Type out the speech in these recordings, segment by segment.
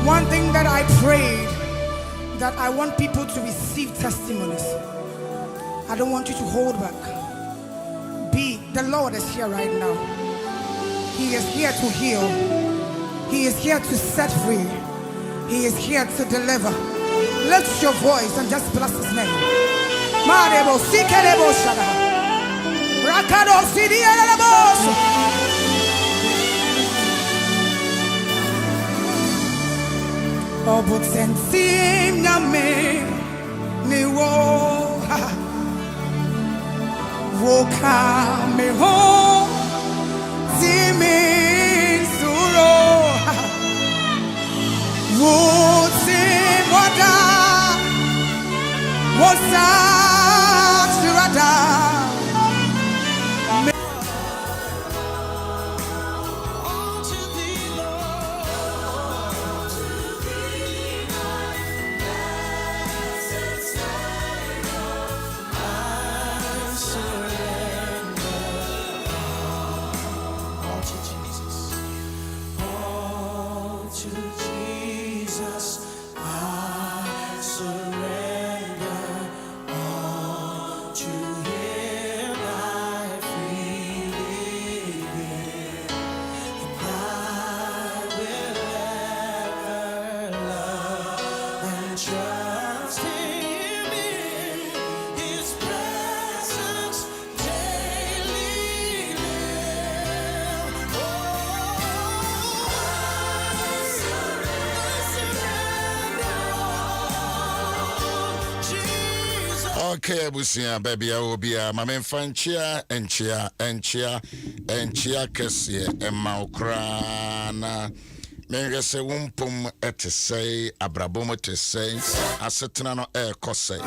One thing that I prayed, that I want people to receive testimonies. I don't want you to hold back. The Lord is here right now. He is here to heal. He is here to set free. He is here to deliver. Lift your voice and just bless his name. Marebo sikerebo shada. Rakado sidielebo. Obutensim na me ni wo woka me ho zimi suro wo tim wada wosa surada. Okay, busia baby obia mame fanchia enchia kese ema okra na mengese wumpum etesei abrabom etesei asetena no ekosei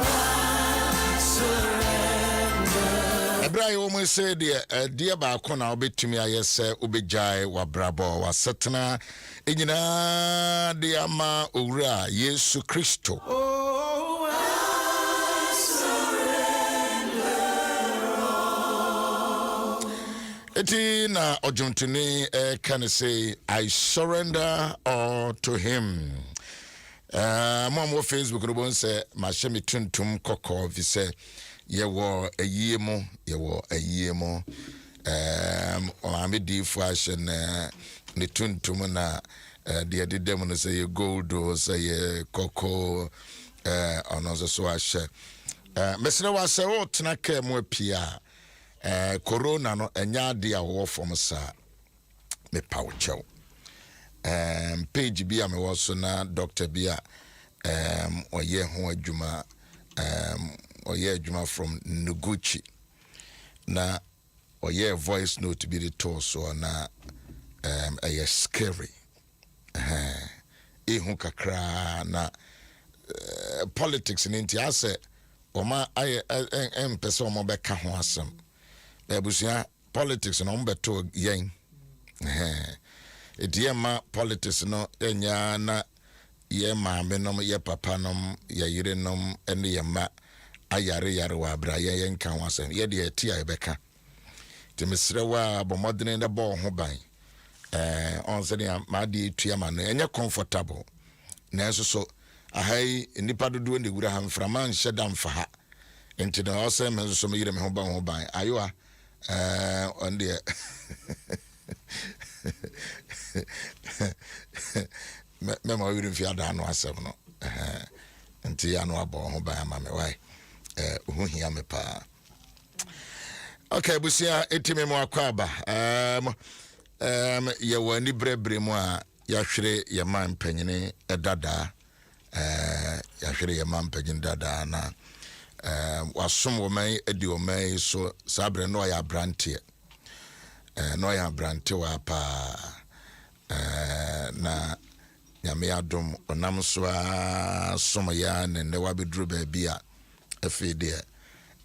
Ebra yo mo se de ba ko na obetumi ayese obejai wabrabo wasetena enyina de ama owura Yesu Kristo. Eti na ojuntuni can say I surrender all to him. Mom Facebook no bon say ma shemi tuntum kokko vi say yewo ayemo o amedi fu ahye ne tuntum na de dedem no say gold o say kokko ono so ahye mesene wa say o tena ka mu apia corona no enya de awo from sa me pauchew page bia me was na doctor bia oye ho adwuma oye adwuma from Nuguchi na oye voice note be the to so na a scary ehu kakra na politics ni nti ase oma aye empese omo beka ho asem ebusia politics no mbeto yen ediema politics no enya na ye maame nom ye papa nom ye yire nom ene ye ma ayare wa bra ye nka wasen ye de eti a beka temesrewa bomodene de bo ho ban on sɛ ma de tua ma no enye comfortable na so ahai nipa dodo ne gura ha mframa nhyɛ da mfa ha enti na ɔsɛ me so me yire me ho ban ayo a on the me ma yire mfi ada no asɛm no enti ya no abɔ ho ban ama me wai ho hia me pa. Okay, busia etime mo akwaba ye wani brebre mu a ya hwere ye man panyine edada ya hwere ye man panyine dada na wasom wo man edi wo man so sabre no ya brante wa pa na nyame adom onam so som ya ne wa bedru ba bia afide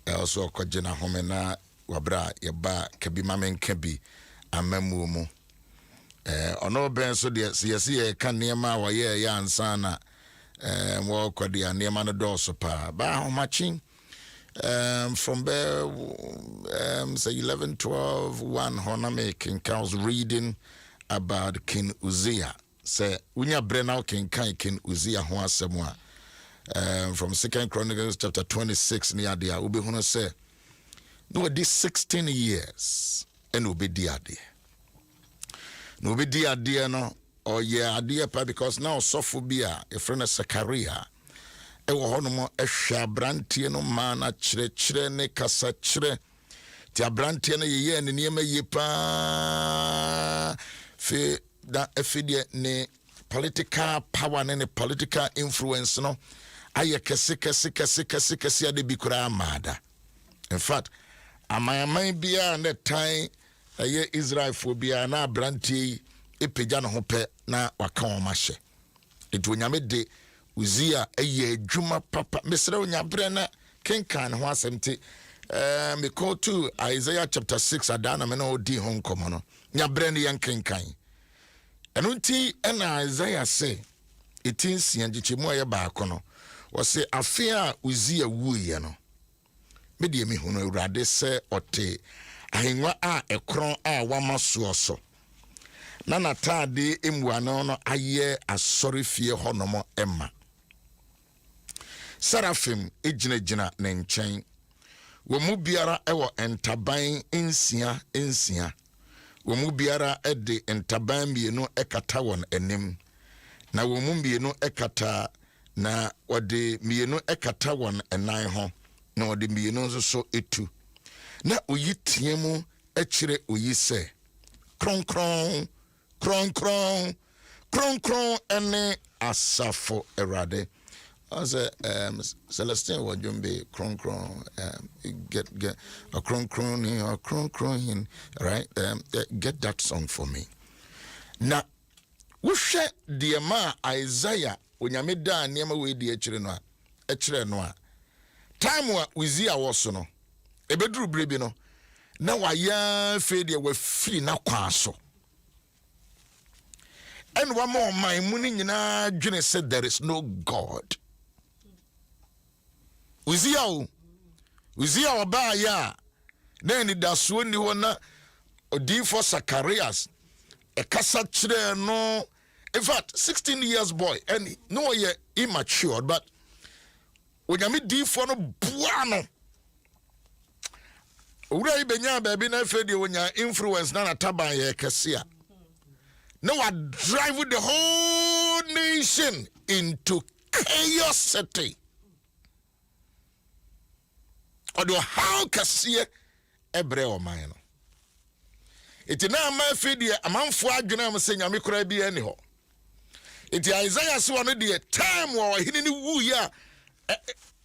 also kogye na home na wabra yeba kabi mamen kabi amamu mu ono ben so de yesi ka niema wa ye ya ansa na wo kodi niema no do so pa ba how much from there say 11 12 1 hona making cows reading about King Uzziah say unya bre na king King Uzziah ho asem a from 2 Chronicles chapter 26 near there we be hono say no this 16 years and will be dear. No be dear no or yeah dear pa because now sophobia a friend of Zachariah e wo hono mo ehwa brantie no ma na chire ne kasa chire ti abrantie no ye ne niema ye pa fe da efidie ne political power ne political influence no aye kese ade bi kura amada. In fact amayaman bia na time aye Israel phobia na abrantie epagya no hope na waka o mahye etu onyame de Uzziah aye adwuma papa mesre onyabre na kenkan ho asemte me call to Isaiah chapter 6 adana me no di ho nkomo no nyabre ne yankenkan eno nti na Isaiah say etinsia gichemu aye baako no wo se afia Uzziah wuye no medie mi hono urade se ote ahengua a ekron a wama so na natade emuano no aye asori fie honomo emma Seraphim ejinagina ne nchen wo mu biara ewo entaban ensia wo mu biara ede entaban mienu ekata won enim na wo mu mienu ekata na wode mienu ekata won enan ho na ode mienu so etu na oyi tiemu ekire oyi se kronkron ene asafo erade as Celestine wajumbe kronkron get a kronkron right get that song for me na wohwe de ma Isaiah onyame da niema we de ekire no a time wa Uzziah was no ebedru brebi no na wa ya fe de wa free na kwaso and one more my muni nyina dwene said there is no God. Uzziah oba ya na ni daso ni wona odi for Zacharias e kasa kire no in fact 16 years boy and no ye immature but onyame di for no buano ura ibenya baby na fedi wonya influence na taban ye kese no I drive the whole nation into chaos. Odo how kase ebre o man no iti na ma fedi amanfo adwena am se nyame kora bi ani ho iti Isaiah se wono de time wo hini ni wu ya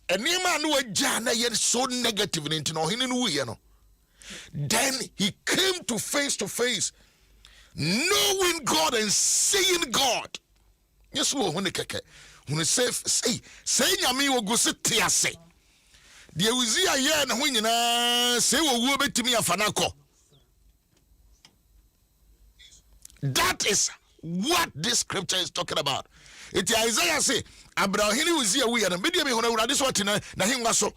enima no wagya na ye so negative into no hini ni wu ye no then he came to face knowing God and seeing God. Yes, wo hone keke hone say nyame wo go se tiase de Uzziah ye na ho nyina say wo wu betimi afanako. That is what this scripture is talking about. It Isaiah say Abraham Uzziah we na media me hone urade so tina na hengwa so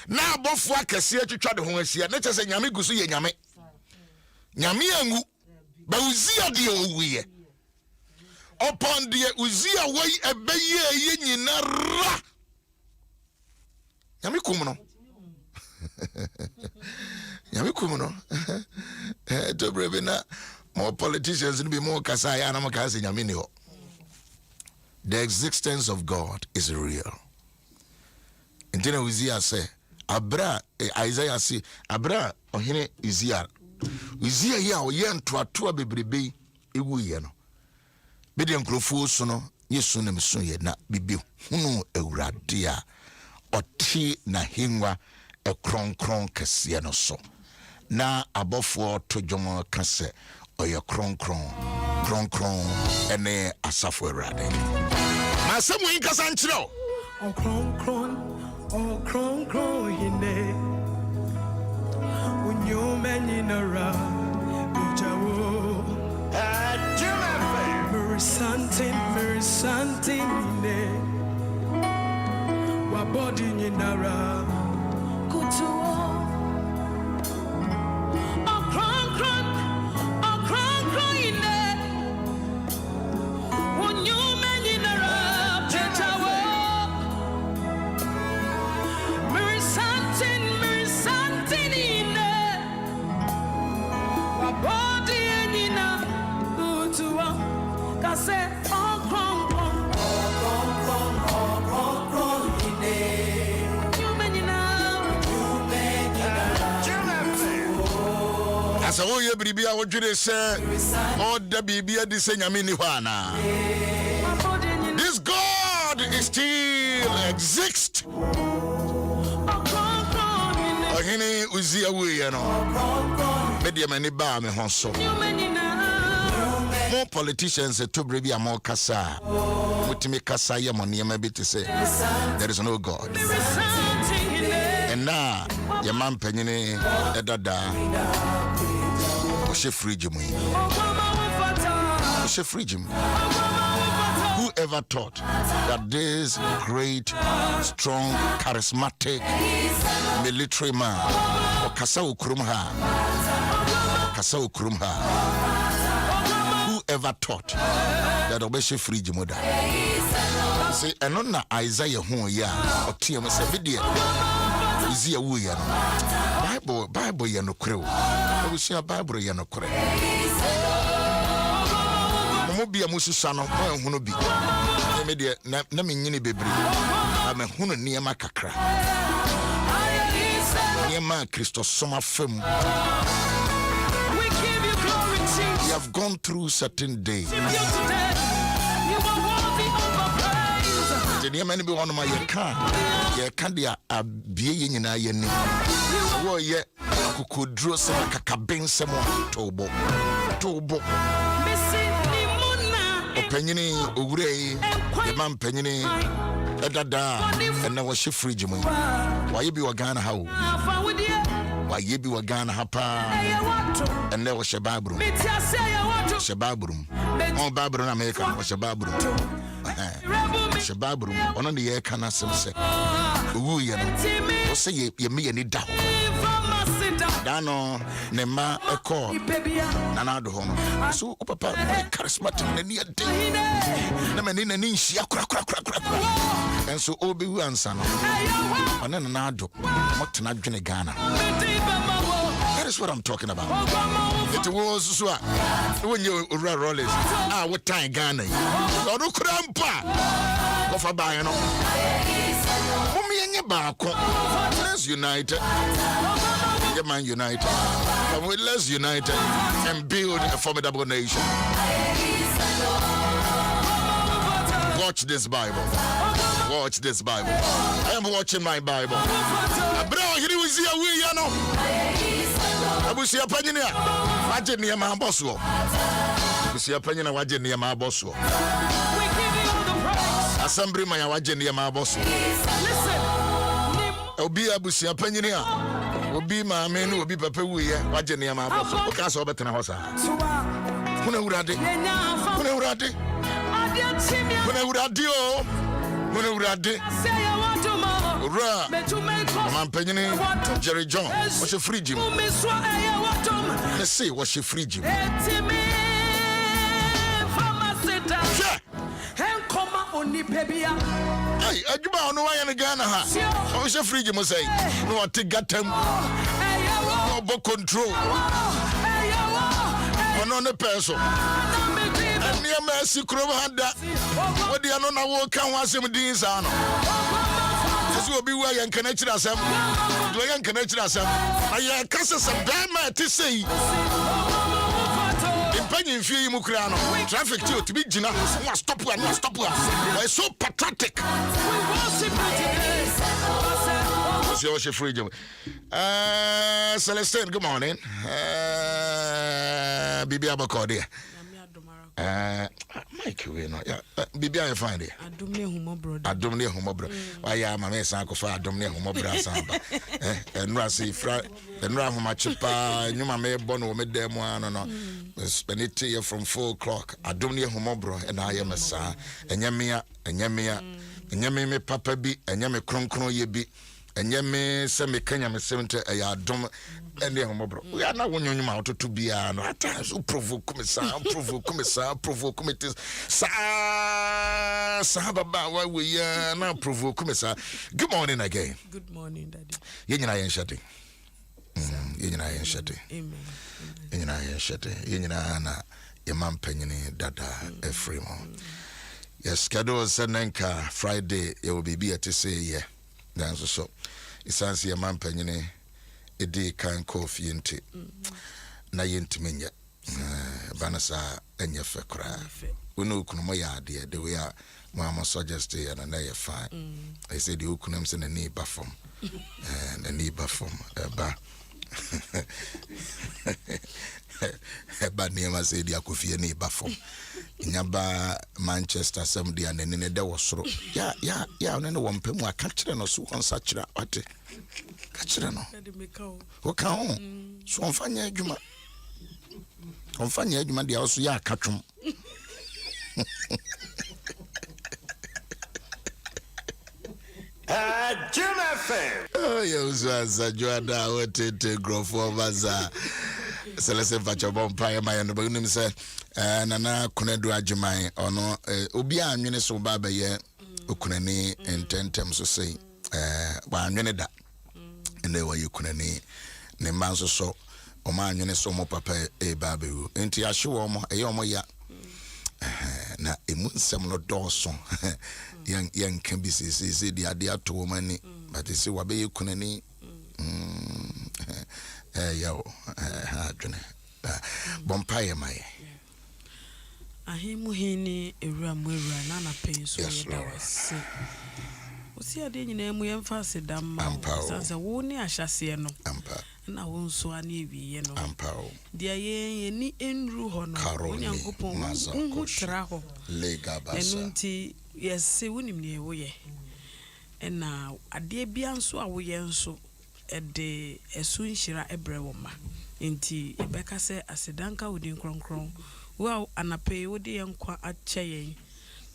na abofo akase atwitwa de ho asia na chese nyame guso ye nyame angu But Uzziah the owie. Upon the Uzziah way a baye yinara. Yami kumuno. Yami kumuno. To brevina more politicians will be more kasaya and amakasi yamini. The existence of God is real. And then Uzziah say, Abra, Isaiah say, Abra, ohine Uzziah. Uzziah ya oyen to atua bebrebe ewu ye no. Be de nkrofo so no, Yesu na meso ye na bibi hunu Awurade a oti na hengua ekronkron kese no so. Na abofo to dwomo ka se oye kronkron ene asafo Awurade. Ma samu yin kasa nchiro. O kronkron yine. Unyo menyinara bijawo. Adom Ahengua. Miri santin yine. Wa body yinara kutuo. Asa wo ye bribia wo dwere se o da bibia di se nyame ni hwana. This God is still exist. Ohini Uzziah we no. Media mani ba me honso. More politicians to bribia more kasa. Mutimi kasa ye money maybe to say there is no God. And now your man penny edada. Whoever thought that this great, strong, charismatic military man whoever thought that Obeshe free Jimoda say anona Isaiah who ya or TM say video is here we Bible ya no crew. I will share Bible ya no crew. Mobia Mususano, who be media Namini Bebri. I'm a Hunu near my Kakra. Near my Christos summer film. We have gone through certain days. The near many be one of my candia a being in a yen. Oh, yeah, could draw some kakabin some tobo. Penny, Ure, the man Penny, Dada, and now she free Jimmy. Why you be a Ghana how? Why you be a Ghana hapa? And there was Shababrum. Shababrum. Oh, Babron America was Shababrum. Shababrum, one on the air can I say, Woo, you know, say you me any doubt. Dano, Nema, a call, Nanado home. So, Papa, charismatic, near day. Naman in crack. And so, Obi Wansan, and then Nado, what not Ghana. That is what I'm talking about. It was so when you rollers. What time Ghana? Or no crampa. Go for buying. Mummy and your back. Let's unite. Get man united. Let's unite and build a formidable nation. Watch this Bible. Watch this Bible. I am watching my Bible. Bro, here we see a way, you know. I will see a penny. I didn't hear my boss. You see a penny, I didn't hear my boss. Assembly, my wagon near my boss. Listen, Obi Abusi a penny. Obi my men will be papa we wagon near my boss. Okay, so better than a house. When I would have Ura. Man Penny, Jerry John. What's your free gym? Let's see what's your free gym. Hey, Adom no why in Ghana ha. What's your free gym say? No take gatem. No book control. On the person. And near Mercy Crow had that. What do you know now? What can one some deans on? This will be where you can connect us. Do you connect us? I can't say some bad man to say. Penny fee mukrano traffic to be Gina must stop one must stop one. Why so pathetic? What's your free job? Celestine, good morning. Bibi Abakodi. Mike, we know. Yeah, Bibi, I find it. Adom Ahengua brother. Adom Ahengua. Why am I saying for Adom Ahengua Samba? And Rasi, and Rahuma Chipa, you may bono with them one no. Spend it here from 4 o'clock. Adom Ahengua, and I am a son. And Yamia, and Yamia, and Yami Papa be, and Yami Kronkro ye be. And Yami semi Kenya me 70 a dom and the homobro. We are not one out to be an at times who provoke me, provoke me. Sababa, why we are now provoke me, sir. Good morning again. Good morning, Daddy. Yen I am shutting. Yen I am shutting. Amen. Yen I am shutting. Yen Anna, your man penny dada, a free one. Yes, schedule Senenka Friday, it will be here to say, yeah. That's so. It's answer your man penny. A day can coffee into na yintimenya. Banasa and your fakra. We know Kunoya, dear, the way Mamma suggested, and I fine. I said, you couldn't send a knee buffum and a knee buffum. But near my said, you could feel a knee buffum. In your Manchester, somebody and then in a was so. Yeah, and then one pem were catching us on such a what? Catching what can so on Fanya Juma. On Fanya Juma, the also ya catch 'em. Oh, you was a Joada, what to grow for Baza. Celeste Pachabon Pie, my and the Bonum said, Nana Kunedu Ajimai, or no, Ubia, Muniso Baba, ye, Ukunani, and 10 terms to say, 1 minute that. And they were Ukunani, Nemanso so, or my Muniso mo papa, a babu, and Tiashuomo, a yomoya. Na emunsem no dawson yan can be say the idea to woman but they say what be kunani yo adwene bompaye mai Ahemu hini ewura na na pay so da wase osi ade nyina mu yemfa sedam sanse wo ni ahyase no na wo nso ani ewiye no dia ye ni enru ho no onyankopon wo tra ho enu nti yesi wonim ne wo ye na ade bia nso a wo ye nso ede esu nhira ebre wo ma nti ebeka se asedanka wodi nkronkron wo anape wodi yenkwa akyeye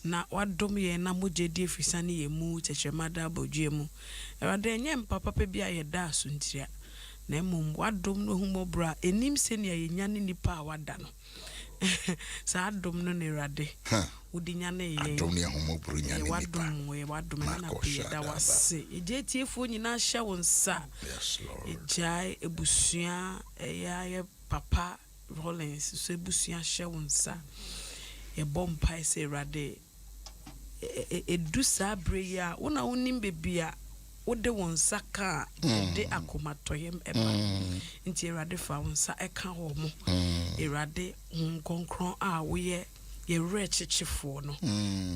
na wadom ye na mogedi efisane ye mu techemada bodue mu ewade nyem papa pe bia ye da asuntiria na emum wadom no humobra enim senia ye nyane nipa a wada no sa adom no ne rade wodi nyane ye adom ne humobru nyane nipa wadom na pe da wase eje tiefo nyina hya wonsa yes lord ejai ebusua ye papa Rollins so ebusua hya wonsa e bompa se rade edu sabre ya wona wonim bebia wode wonsa ka de akomatoyem eba nti erade fa wonsa eka ho mo erade nkonkron a wo ye rechechefo no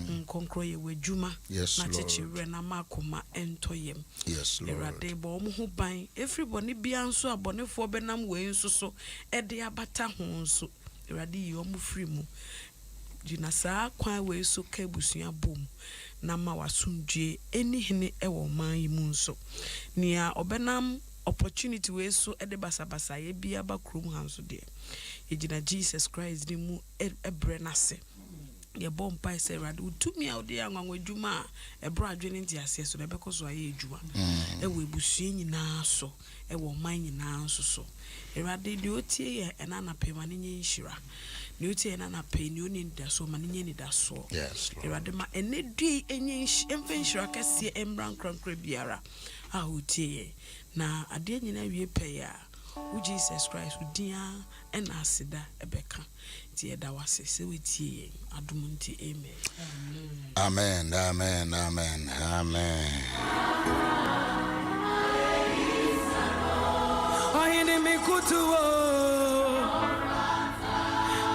nkonkron ye wadwuma na chechire na makoma entoyem yes lord erade bo mo ho ban everybody bia nso abonefo benam we nso so ede abata ho nso erade yi omo free mu Jina saa kwa we so ka busua bom na ma wasundue enihene ewo man yi mu nso nia obenam opportunity we so ede basabasa ye bia ba krom hanso de ejina Jesus Christ ni mu ebre nase ye bomb pie say rad utumi a ode anwanwa dwuma e bro adwene nti ase so na bekoso aye dwuma e we busue nyina so e wo man nyina so erade de otie ye enana pema ne nyinhira ne otie enana pe ne oni da so ma ne nyini da so yes erade ma enedui enyi emfenhira kase embran krankra biara a otie na ade nyina wie pe ya u Jesus Christ udia and asida ebeka ti eda wase se wetie adom nti amen amen amen amen oyini mikutu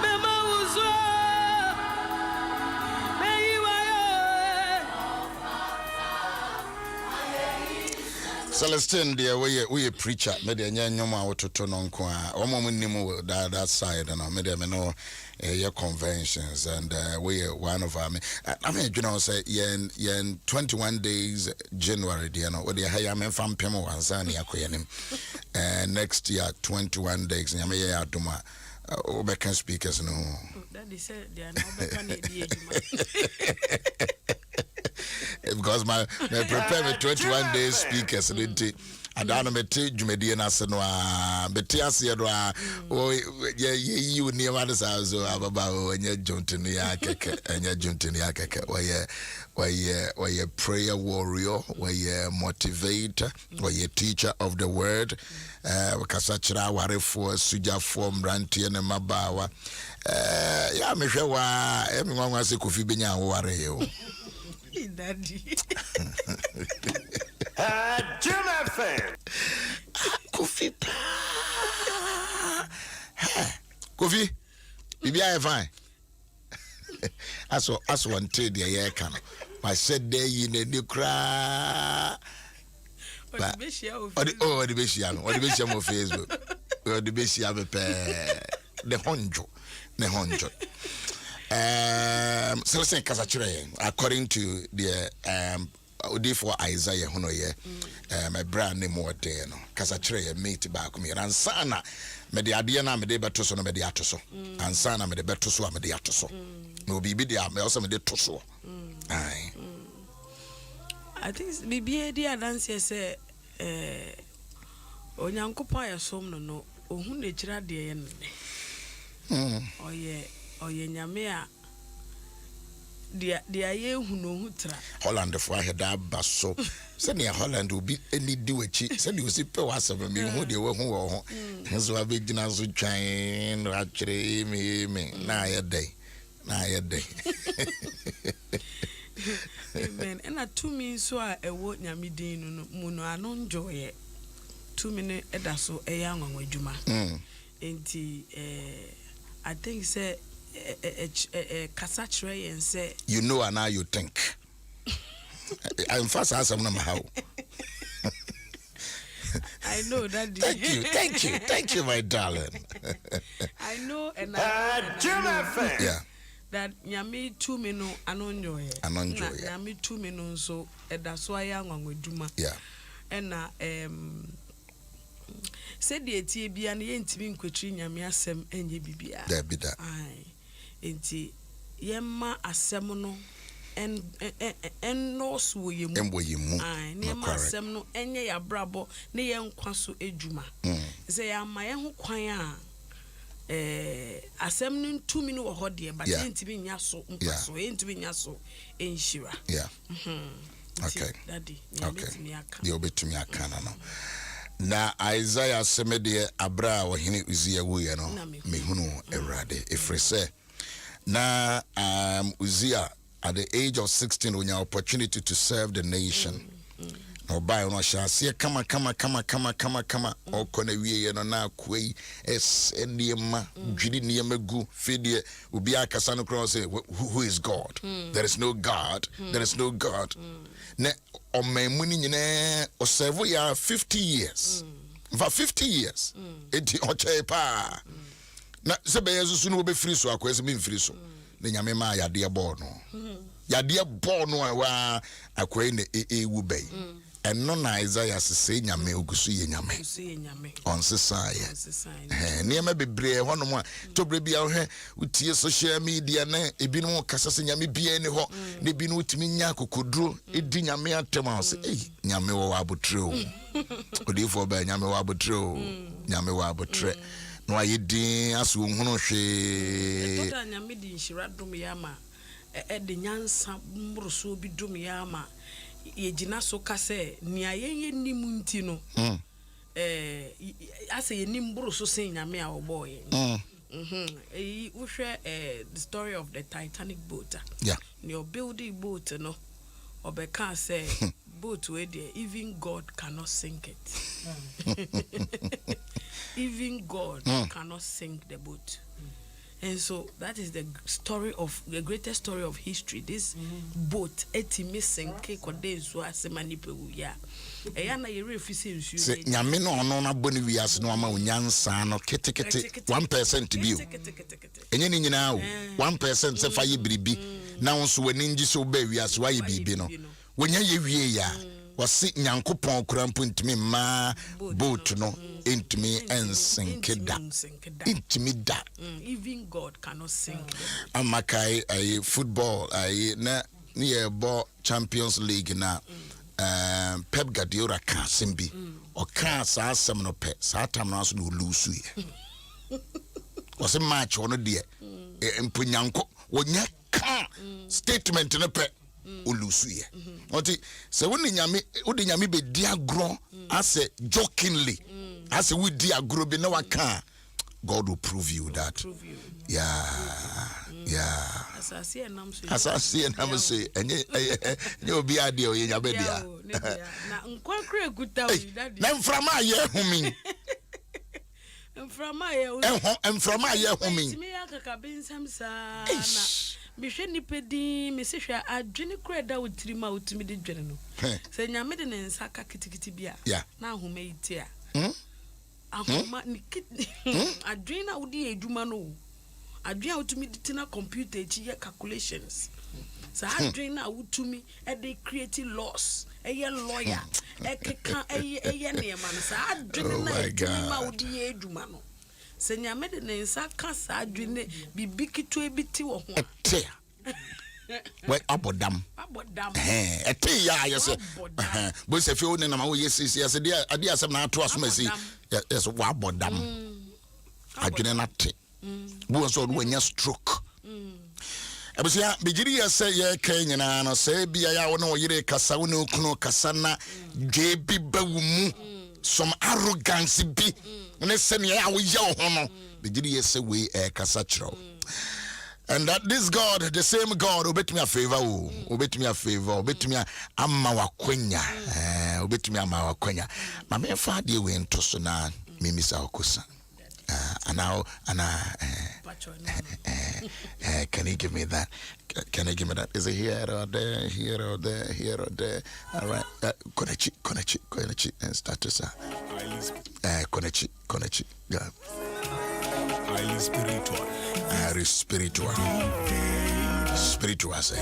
mema uzo Celestine, dear, we a preacher, maybe a nyoma wototo no nko a omo munnimu that side no maybe me no your conventions and we one of our I mean you know say yen 21 days January dear no we dey hire men fam pem wansa na yakoyenim next year 21 days nyame ye adoma obeka speakers no that is said they are now better na di ejuma because my prepare me 21 days speakers nti adana meti dwumedie na se no a beti ase do a ye uni ma de sa so ababa onye jontini ya keke enye jontini ya keke why prayer warrior why motivator why teacher of the word wakasa chira warefo sujafo mrantie ne mabawa ya mehwe wa emi nwanwa se kofi benya wo ware yo daddy Adom FM Kofi Kofi bibia e fine aso one trade ya ye kan I said there you ne kra but the beshia the beshia mo Facebook the beshia be the honjo so say kasa kire according to the for Isaiah hono ye my brand name what day no kasa kire mate back me ansana me de ade na me de beto so no me de atoso ansana me de beto so me de atoso no bibi de me also me de toso ai I think bibi de adanse say onyankopon ya som no ohun na kira de ye ne oye nyame a dia ye hu no hutra Holland for heda baso se ne Holland obi eni di wachi se ne osi pe wasaba me hu de wo hu wo ho nso abegina so twan no akire me na ye dai amen and a 2 means so a ewo nyame din no mu no ano njoye 2 minute eda so e ya nwanwa dwuma enti I think say kasa kire yen say you know and now you think I'm fast as I'm how I know that thank you my darling I know and Adom FM yeah that nyame 2 minute ano njoye nyame 2 minute so eda so ya nwanwa dwuma yeah and said the etie bia na yentimi nkwetri nyame asem enye bibia there be that ai enti yemma asem no en no so yemu ai ne yemma asem no enye ya brabo ne yenkwa so edwuma se ya ma ye ho kwan a asem no ntumi no wo hode ba yentimi nya so nkwaso yentimi nya so enhira yeah okay daddy you betumi akana no na Isaiah semede abra wo hene Uzia wuye no mehunu erade efrese na Uzia at the age of 16 when your opportunity to serve the nation no buy no shase kama o kona wiye no na kwei enema dwidi niema gu fidie obi akasa no cross say who is God there is no God na o memuni nyine o serve ya 50 years for 50 years enti o chepa na se be yesu no be free so akwese be free so na nyame ma yade bo no wa akwai na ewu bai ɛno na Isaiah sese nyame ogusu ye nyame onsesaye niema bebre honom a tobre bia hwe utie social media na ebinom kasa se nyame bia ni ho na ebinom utimi nya kokoduro edi nyame atem a se nyame wo abotre o odifo ba nyame wo abotre o nyame wo abotre no ayedin aso hunu hwe toda nyame di nhira dum ya ma de nyansa mbroso bi dum ya ma yegina so kase nia ye nim nti no ase ye nim mbroso sen nyame a oboye uhwe the story of the Titanic boat you're building boat no obeka say boat where there even God cannot sink it even God cannot sink the boat. And so that is the story of the greatest story of history. This boat missing so as manipuya. Ayana ye refuse nsu. Nyame no ono na boni wiase no ama onyansa no ketekete 1% bio. Enye ni nyina o 1% se fa ye biribi na wonso wani ngi so ba wiase wa ye biribi no. Wonya ye wie ya. Wasi nyankopon kurampo ntimi ma boat no intimi ensinkeda intimi da even God cannot sink amakai ay football ay na ye bo Champions League na Pep Guardiola ka sembi o ka sa asem no pe sa tam na so no lose ye wasi match ono de empunyanko wonya ka statement no pe olusuye oti se woni nyame be di agro as jokingly as we di agro be na waka God will prove you that asasi enam say enye obi ade o yenya be dia na nkwankre guta o that na mframa ye humi mframa ye humi me akaka bensam sa na bihwe nipedi me sehwe adwene kreda wotirima wotimi de dwene no se nyame de nensa ka kitikiti bia na ahoma yiti a ahoma ni adwene na wodi edwuma no adwene wotimi de tina computer echi ye calculations sa adwene na wotumi e de create laws eye lawyer ekeka eye neema no sa adwene na edwuma wodi edwuma no se nyame de nensa ka sa adwene bibikito ebiti wo ho we abodam ete ya yese bo se fi oni na ma wo yesi yese de ade asem na ato asoma si yes wa abodam adwene na te bo so do nya stroke abusia bigiri yese ye kenya na no se bia ya wo na wo yire kasa wo na okunu kasa na dwe bi bawumu some arrogance bi ne se ne ya wo ye ho no bigiri yese we kasa chiro. And that this God, the same God, obet me a favor, obet me a favor, obet me a amawakwenya, obet me a mawakwenya. My main father went to Sona, Mimisa Okusa. And now, can you give me that? Can you give me that? Is it here or there, here or there, here or there? All right. Konechi, and start to say. Konechi, yeah. Highly spiritual. Very spiritual. Spiritual, I say.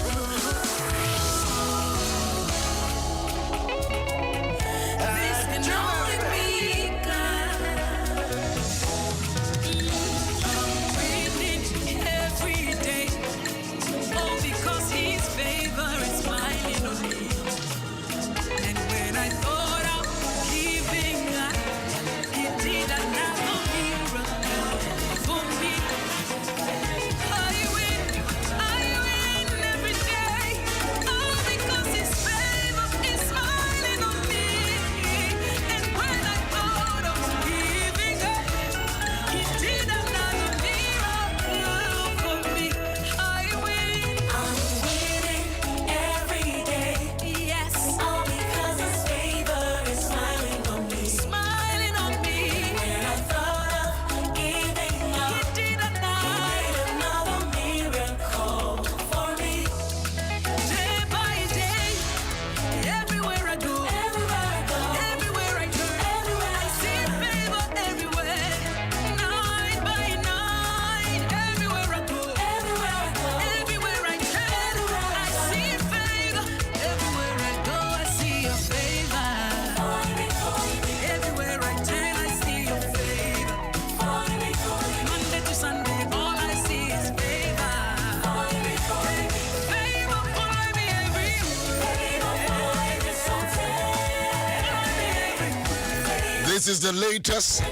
This is the latest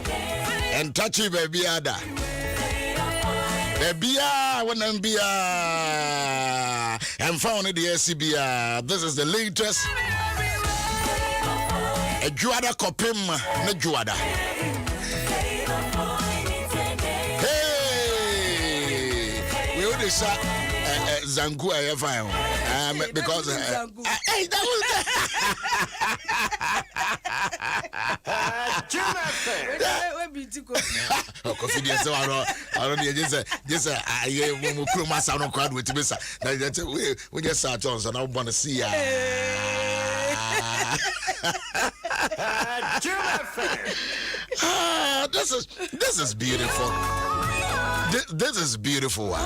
and touchy baby ada. Baby, when I'm and found the SCBA. This is the latest. A Juada Copim, no Juada. Hey, we only saw Zangu I found because hey, that was confidence. I don't just I sound crowd with this. We just saw Johnson. I want to see this is beautiful. This is beautiful.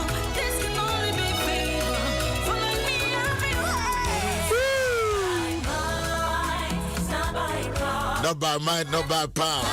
Not by might, not by power.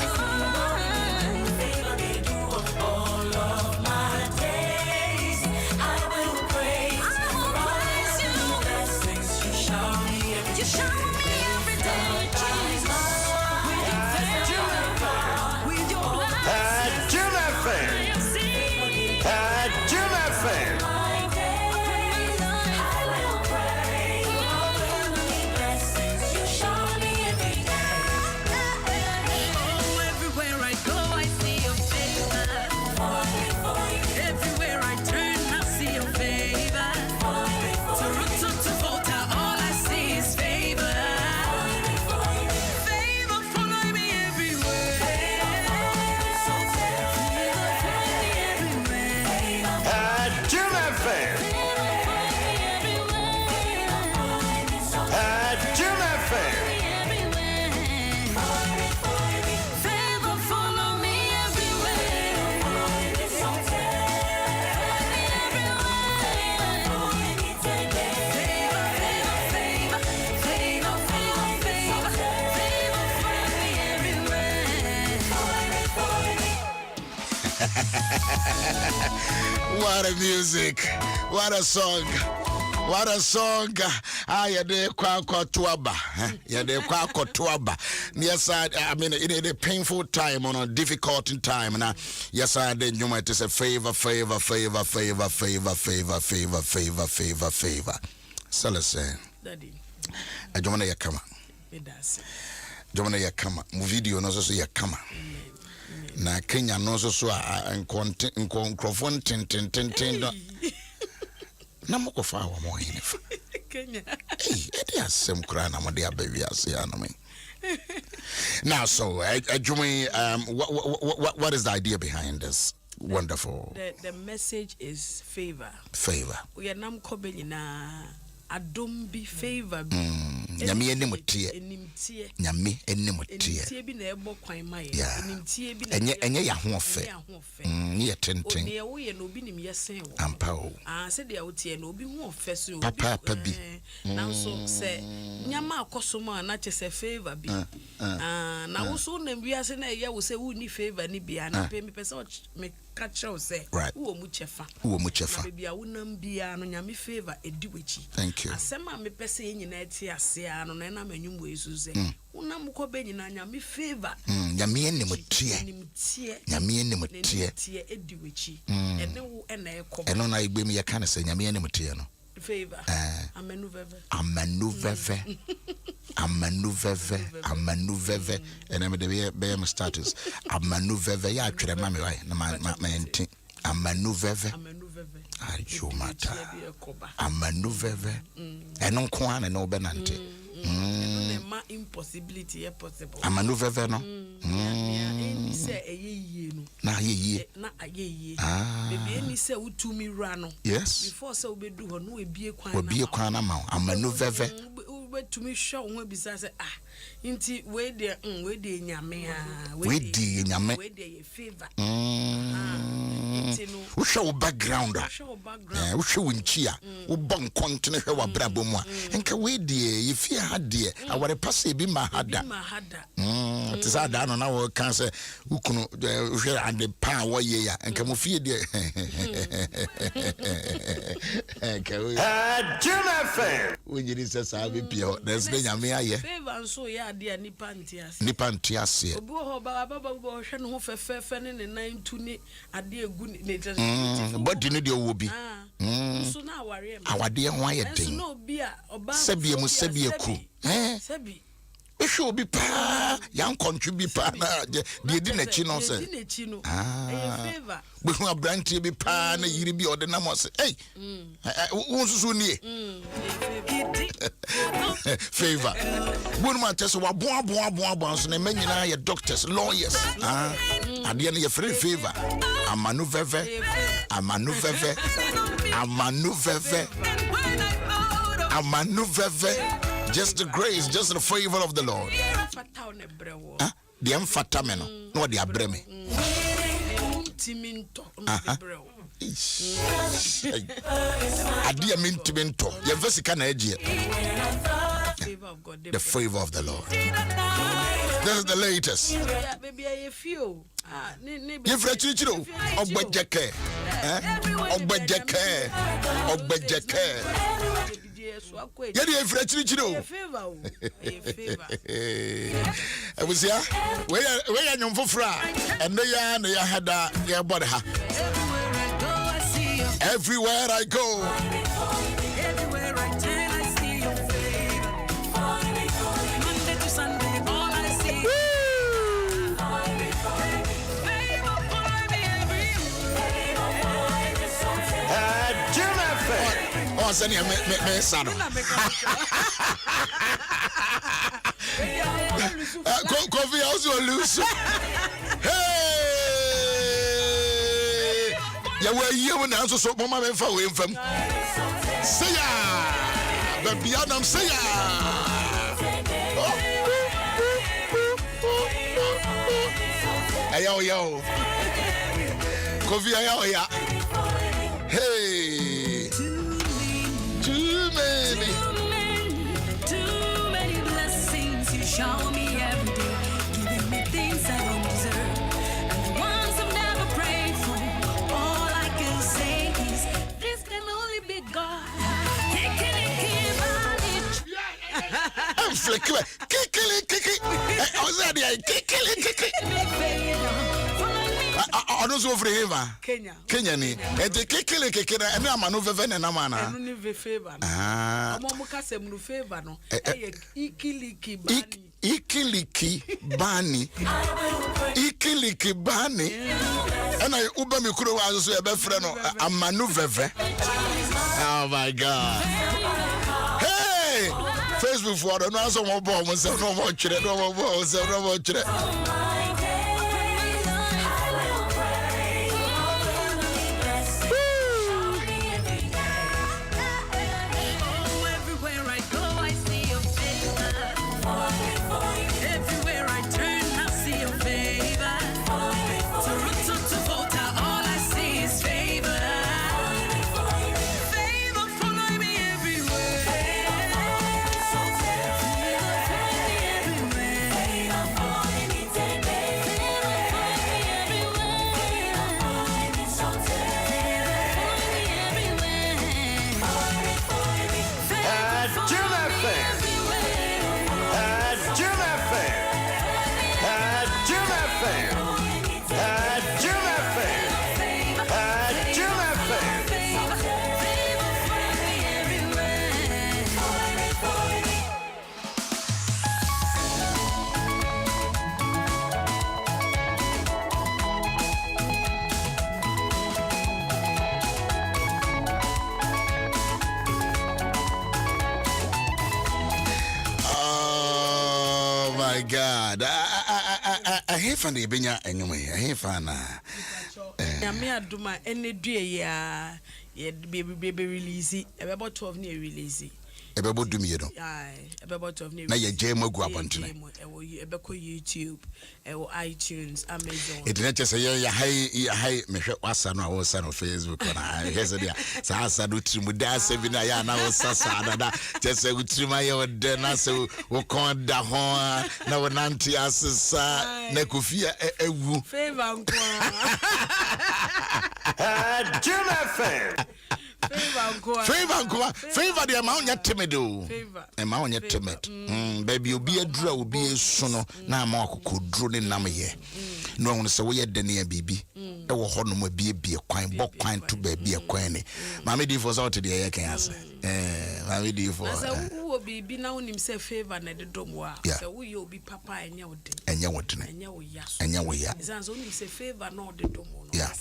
What a music, what a song, what a song. Yade kwa tuaba, yade kwa tuaba. Yes, I mean, in a painful time, on a difficult time, and yes, I did. You might say favor. So let's say, Daddy, I don't want to come. Don't want to come. Video no so come. Na Kenya no so microphone tin na mo ko fa wa mo hine fa Kenya eh e asem kra na mo de abawi ase ya no me now so what is the idea behind this? Wonderful. The message is favor. We are nam ko be nyina Adom be favor bi. Nyame enemutie. Nyame enemutie. Enimtie bi na ebo kwan mai. Enimtie bi na enye ya ho ofe. Ye tenten. Oni e wo ye no obi nim yesen wo. Ampa o. Se de wotie no obi ho ofe so. Papa bi. Nanso se nyama akoso ma na che se favor bi. Na wo so na wiase na ye wo se wo ni favor ni bia na pe me pese me catch you say wo mu chefa. Na bia wo nam bia no nyame favor edi wechi. Thank you. Asema me pese nyina eti ase ano na na manyum wo esuze. Unam ko be nyina nyame favor. Nyame enemutie. Nyame enemutie. Edi wechi. Ene wo na ekọ. Eno na igbem ye kan se nyame enemutie no. Favor. Amenu veve. And I'm the be status. Amanu veve ya twere ma me wai na ma enti. Amanu veve. Ajo mata. Amanu veve. Eno nko ana na obenante. Ma impossibility e possible. Amanu veve no. Eni se eyeye no. Na ayeye. Na ayeye. Baby eni se utumi ra no. Yes. Before se obedu ho no ebie kwan na. Obie kwan na ma. Amanu veve. Ubetumi show ho bisa se inti we de nyame we de nyame. We de favor. We show background. We show nchia. We bon kontine hwe wa brabo mu a. Enka we de if you had de aware passe bi ma hada. It is ada no na wo kan se ukunu hwe ande pa wo ye ya. Enka mo fie de. Enka we. Jim FM. We nyiri se sa be pio. There's no nyame aye. Favor so ya dia nipa ntiase nipa ntiase obi ho ba hwe no ho fefefe ne nan tu ni ade egu ne body no de wo bi so na aware am awade ho ayeden no obi a oba sebie mu sebie ku sebi ehwe obi pa yan contribute pa na de di na chi no se di na chi no favor we hu abrantie bi pa na yiri bi ode na mo se wo susu nie favor bunu ma tese wa bon so na manyina ye doctors lawyers ade na ye free favor amanu veve just the grace, just the favor of the Lord. The emfatameno, no the abreme. Adia mintimento, your vesican edge. The favor of the Lord. This is the latest. Maybe a few. If a chicho, Obejeke, Yet if a chicho, I was here. Where are you for fra? And they had their body. Everywhere I go, everywhere I turn, I see your favor. Monday to Sunday, all I see. Favor for me everywhere. Jim FM. oh, send you me son. Coffee also lose. Hey, ya were you when I so mama me fa we fam. Say ya, baby Adam say ya. Ayo yo. Coffee ayo ya. Hey. Too many blessings you shower me every day, giving me things I don't deserve, and the ones I've never prayed for. All I can say is this can only be God. I'm flickering. Kiki. I was at the kiki. I don't know for Kenya ni. And the kiki and I'm a no vevene na mana. I don't favor. Omomuka se mnu favor no. Ikiliki bani. And I uba mi kuro wa so e be frɛ no amanu veve. Oh my God. Hey! Facebook for no answer mo bo mo se no mo kyerɛ no mo bo se no mo kyerɛ. God, I hear from the Benya anyway. I hear from me aduma any day ya baby release about 12 near release. About do me, about 12 near. Now your jam will go up on YouTube, iTunes, Amazon. It let us say, high, was son or son of Facebook. And I hesitate. So I said, Muda, 7 now, Sasa, just say, with my own dinner, so we can't da horn, now an auntie asses, Nekufia, favor, Jim FM. Favor the amount yet timid. Amount yet timid. Baby, you'll be a draw, will be a sono. Now, Mark could draw in Namaye. No one is away at the near baby. There will hold no be a quine, bock quine to be a quine. Mammy D was out to the air can answer. Mammy D for who will be now himself favor and the domoa. So we will be papa and your and your what and your way. It's only say favor, not the domo. Yeah,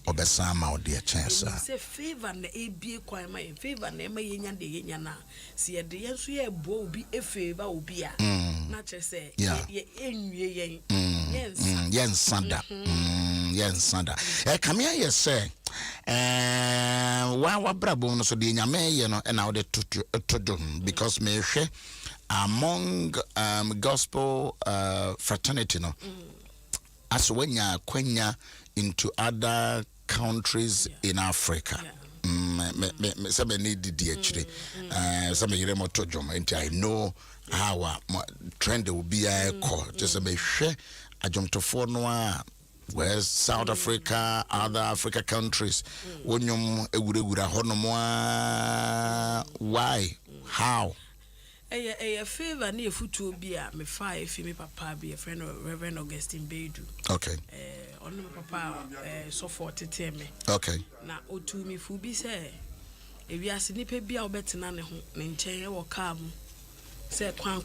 or the sum out dear chance. Say favor and the ABA quite my favor, and Emma Yan de Yana. See at the end, so yeah, bo be a favor, will be a not just say, yeah, yes, Sanda, yes, Sanda. Come here, yes, sir. Wa brabo no so de nyame ye no na wo de todom because me hwe among gospel fraternity no as when ya kwanya into other countries in Africa. Me some need the actually some yere mo todom and I know how trend will be a call just me hwe adwomtofo no a West South Africa, other Africa countries. When you why? How? A favor near futu be a me five, me papa be a friend of Reverend Augustine Bedu. Okay. On papa so for to tell me. Okay. Now, o to me fubi say, if you are snippet be our better than a nche or calm. Say kwan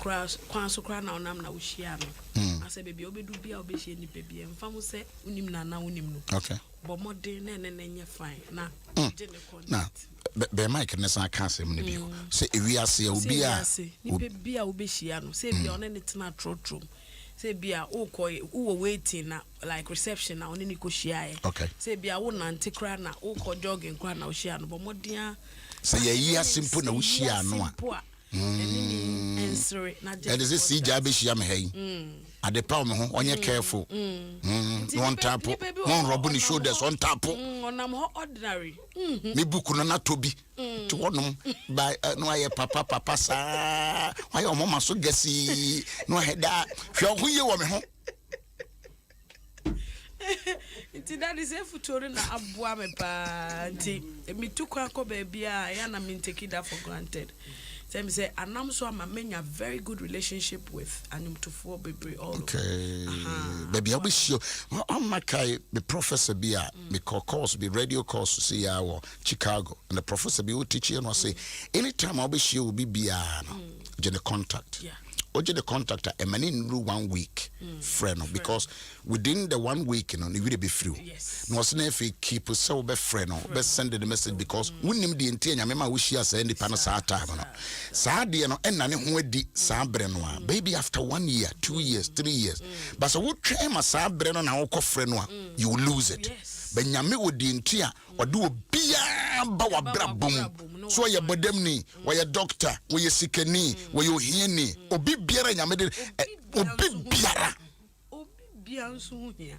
so kra na onam na wohia no ase baby obedu bia obehie ni baby emfam say unim na unim no okay bo modern na nye fine na na be mic na san ka asem ne bio say ewiase obi a ni bia obehia no say bia one ne tena trotrom say bia wo waiting na like reception na one ni ko hia okay say bia wo nante kra na wo ko jogging kra na wohia no bo modern say ye simple na wohia no a and is this see Jabisham hey? At the palm, on your careful. One tap, one robin shoulders on tap. On I'm ordinary. Me book not to be to one by no papa sa. Why your mama so guessy? No head that. Who you want me? That is a future na abua me pa. Me too kwa baby I na me take that for granted. So me say anam so am a very good relationship with anum to four baby all okay baby I wish you on my kai the professor be a me course be radio course to see our Chicago and the professor be will teach you and say anytime I wish you will be the contact yeah Oje the contractor a man in 1 week friend because within the 1 week you know you will be free yes no so if you keep so be friend be send the message because when him the enti nyame ma we share say the pan sa time no sa de no enna ne ho adi sa bre no a baby after 1 year 2 years 3 years but so what try ma sa bre no na wo ko friend no you lose it but nyame wo di enti a ode obia ba wa brabom so ye bodam ni wo ye doctor wo ye sikani wo ye ohiani obi biara nyame de obi biara nso hia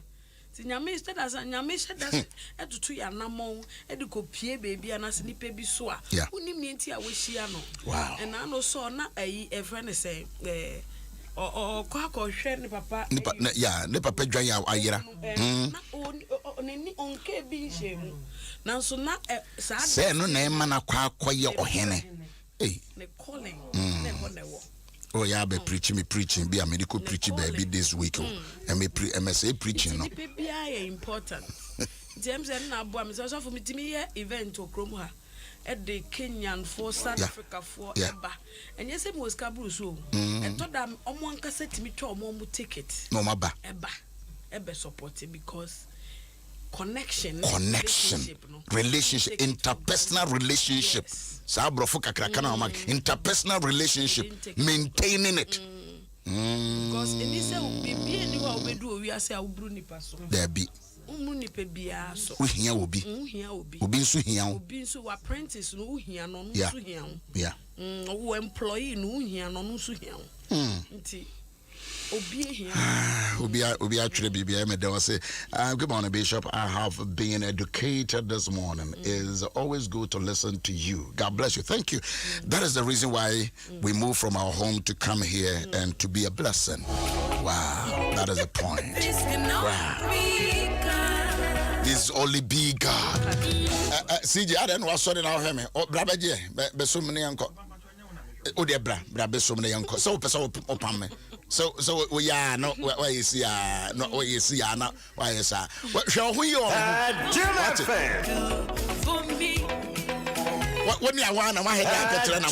ti nyame status nyame status etutu ya namon edikopie baby anase nipa bi so a unim ni enti a wo hia no and na no so na ayi e friend say o kwa hwe ne papa ne papa dwan ya ayira na oni onke bi shemu na so na say no na e mana kwa ye ohene ne calling ne ho oh yeah, be preaching be a medical preaching baby this week and me say preaching no baby are important James and na boa me so for me timi event okrom ha at the Kenyan for South Africa for eba and yes e mo ska buru so and to da omo nkasa timi twa omo ticket no maba ebe support because connection relationship interpersonal relationship sabrofo kakraka na interpersonal relationship maintaining it because any say bibi eni wa obedu owi ase awubru nipa so there be umu nipa bia so uhia obi nso hia obi nso wa apprentice no uhia no nso hia wo employee no uhia no nso hia nti Obi actually BBM me say good morning Bishop, I have been educated this morning. It's always good to listen to you. God bless you. Thank you. That is the reason why we moved from our home to come here and to be a blessing. Wow, that is the point. Wow. This only be God. CJ, I don't know what's sorry now. Him. Oh, Brabaje, Besumni uncle. Oh, dear Besumni uncle. So, Opam. So, yeah, no, why is ya? Not why is ya? Not why is ya? What shall we all? Jim FM. For me, What me I want? My head out to run.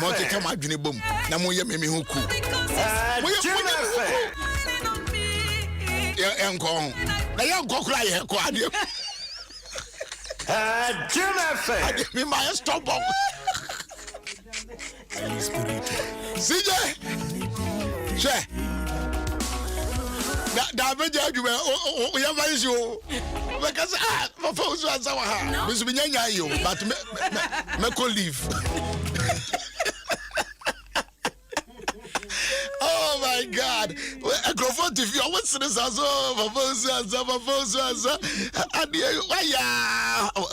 More to come out, Jimmy Boom. No more, you make me who cool. because it's Jim FM. shining on me. Yeah, uncle. Now, you go cry here, Quadio. Jim FM. Me, my stop. Highly spiritual. CJ. Che. Da beja adwuma o ya vai show. Because my phone so answer ha. Me so nya you but me call leave. Oh my God. Microphone TV. I want to this as my phone so answer.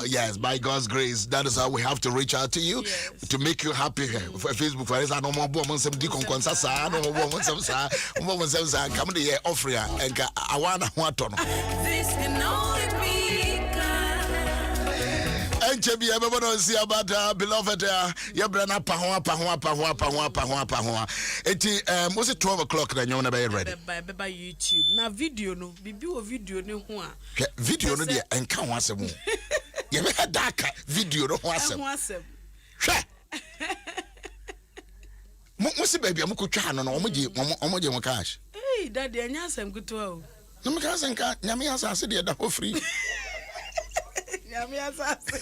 Yes, by God's grace, that is how we have to reach out to you to make you happy. For Facebook, for instance, no more woman some decon consasa, no more woman some come the year offer and I want to know. This can only be God. And Chebi, everyone see about beloved Yabrana Pahua. It was it 12 o'clock that you're not ready. By YouTube. Now video no, bibi video ni ho a. Video no dey enka ho asem. You make a dark video no ho asem. Hwe. Mo se baby am ko twa no omoje mo cash. Hey, daddy anya asem kutoa o. No me ka senka nyame asase de da ho free. Nyame asase.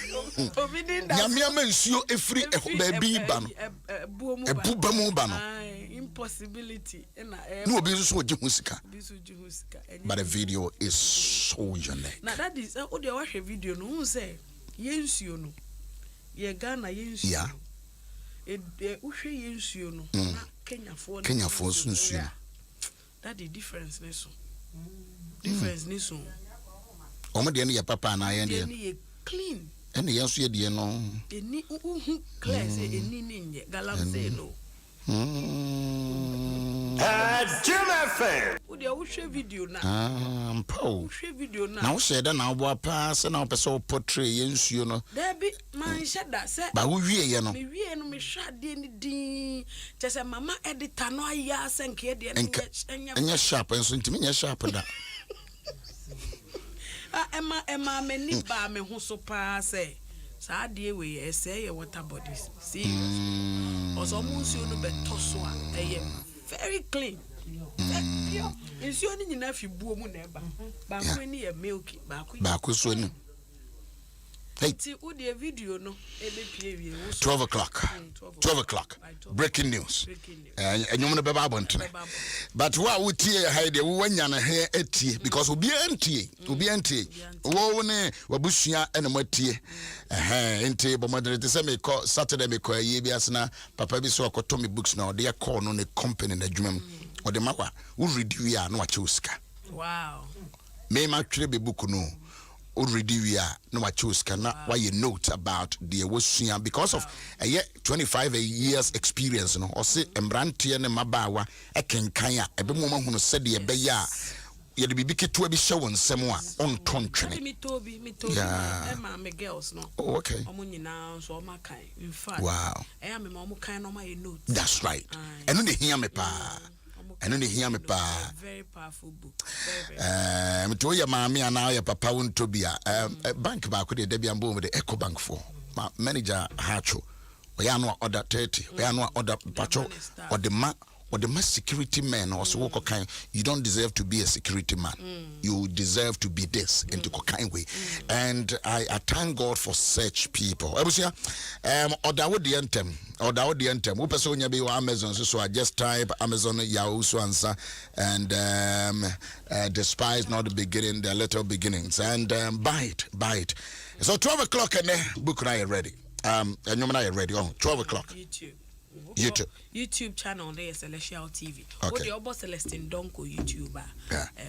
Obi din da. Nyame am nsuo efri baby ba no. Ebu ba mu ba no. Impossibility. No obi so oje ho sika. Bisu juhu sika. But the video is so unique. Now that is o dey watch video no who say yensuo no. Ye Ghana yensuo. Yeah. Uhwe yensuo no. Na Kenya for nsuo. That the difference ne so. Difference ne so. Omo de ne papa na ye de. Ye clean. Ene ye nso ye de no. Eni uhu clear say eni ne nye galam say no. Jim FM. O dey watch video na. Mpo. Watch video na. Na wo se da na wo pa se na wo pese wo portray ye nsuo no. There be man shada say. Ba wo wie ye no. Me wie no me hwade ni din. Just mama editor no aya senke de Enya sharp enso ntimi nya sharp da. Emma meni ba me ho so pa say. Sa de we say your water bodies. See. Oso mo nsuo no beto so a very clean. Nsuo ni nyina fi buo mu na eba. Ba ko ni e milky, ba ko so ni. Hey, ti o de video no e be pie wie 12 o'clock. 12 o'clock. Breaking news. Enyum no be ba bontene. But what we tie hide we wanya na he etie because obi antie. Wo ne wabusua ene matie. Enti bo moderate se me call Saturday me call ye bi asena papa bi so akoto me books na de call no ne company na adwumam. O de makwa wo review ya na wache osika. Wow. Me ma twere be book no. Already we are no I choose cannot why you note about the Wasuya because of a year 25 years experience no or say embrantie ne mabawa e kenkanya e be moma hunu said ye be ya ye de bibi keto bi hye won sem a on tontwene me tobi me girls no oh okay omo nyina so omo kan in fact wow e am me omo kan no ma ye note that's right eno ne hia me pa eno ne hia me pa very powerful book very to ya maami ana ya papa won tobia bank ba ko de bia mbo de Eco Bank for manager Hacho we ya no order 30 we ya no order pacho or the security man or so kind you don't deserve to be a security man you deserve to be this into kind way and I thank God for such people ebusia order with the anthem we person nya be Amazon so I just type Amazon Yaw Owusu-Ansah and despise not the beginning the little beginnings and buy it so 12 o'clock and book now ready and you are ready on 12 o'clock YouTube channel there Celestial TV. Okay. The obo Celestine Donko YouTuber.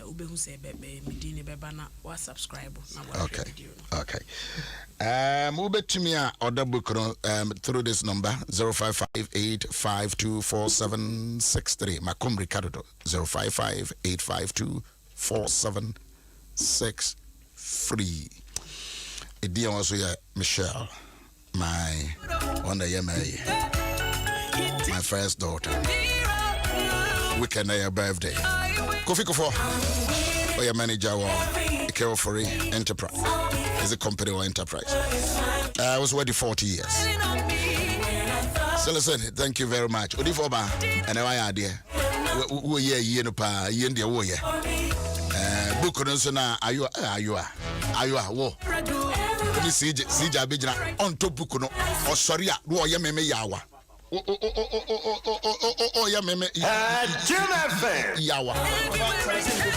Ubehu se bebe medini beba na wa subscribe na wa video. Okay. Ube to me order book through this number 0558524763. Macomb Ricardo 0558524763. free. It also Michelle, my my first daughter. Weekend your birthday. Kofi Kofo, or your manager or care for enterprise. Is a company or enterprise. I was ready 40 years. So listen, thank you very much. Odifoba, and I idea. We ye no pa ye ndia wo ye. Book no so na ayo wo. Ni sije abegina on top book no. O sorry a wo ye meme yawa. Oh, yeah, meme. Adom FM. Yawa.